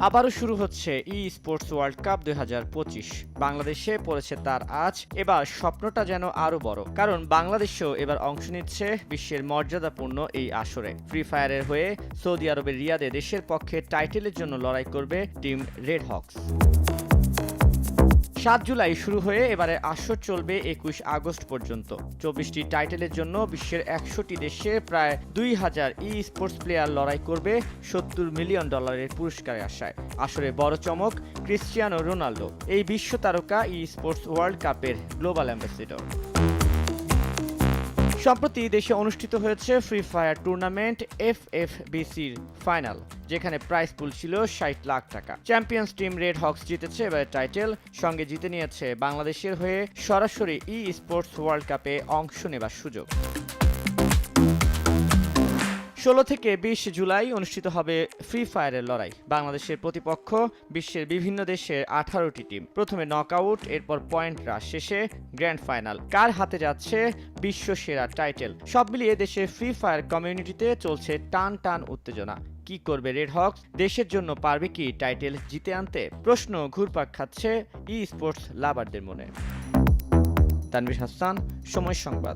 আবারও শুরু হচ্ছে স্পোর্টস ওয়ার্ল্ড কাপ 2025। বাংলাদেশে পড়েছে তার আজ। এবার স্বপ্নটা যেন আরো বড়, কারণ বাংলাদেশও এবার অংশ নিচ্ছে বিশ্বের মর্যাদাপূর্ণ এই আসরে। ফ্রি ফায়ারের হয়ে সৌদি আরবের রিয়াদে দেশের পক্ষে টাইটেলের জন্য লড়াই করবে টিম রেড হকস। 7 জুলাই শুরু হয়ে এবারে আসর চলবে 21 আগস্ট পর্যন্ত। 24টি টাইটেলের জন্য বিশ্বের 100টি দেশে প্রায় 2000 স্পোর্টস প্লেয়ার লড়াই করবে $70 মিলিয়ন পুরস্কারের আশায়। আসরে বড় চমক ক্রিস্টিয়ানো রোনাল্ডো, এই বিশ্ব তারকা স্পোর্টস ওয়ার্ল্ড কাপের গ্লোবাল অ্যাম্বাসেডর। সম্প্রতি দেশে অনুষ্ঠিত হয়েছে ফ্রি ফায়ার টুর্নামেন্ট FFBCর ফাইনাল, যেখানে প্রাইজ পুল ছিল 60 লাখ টাকা। চ্যাম্পিয়ন্স টিম রেড হকস জিতেছে এবার টাইটেল, সঙ্গে জিতে নিয়েছে বাংলাদেশের হয়ে সরাসরি স্পোর্টস ওয়ার্ল্ড কাপে অংশ নেবার সুযোগ। 16 থেকে 20 জুলাই অনুষ্ঠিত হবে ফ্রি ফায়ারের লড়াই। বাংলাদেশের প্রতিপক্ষ বিশ্বের বিভিন্ন দেশের 18টি টিম। প্রথমে নকআউট, এরপর পয়েন্ট রাশ, শেষে গ্র্যান্ড ফাইনাল। কার হাতে যাচ্ছে বিশ্ব সেরা টাইটেল? সব মিলিয়ে দেশে ফ্রি ফায়ার কমিউনিটিতে চলছে টান টান উত্তেজনা। কি করবে রেড হকস? দেশের জন্য পারবে কি টাইটেল জিতে আনতে? প্রশ্ন ঘুরপাক খাচ্ছে স্পোর্টস লাভারদের মনে। তানভীর হাসান, সময় সংবাদ।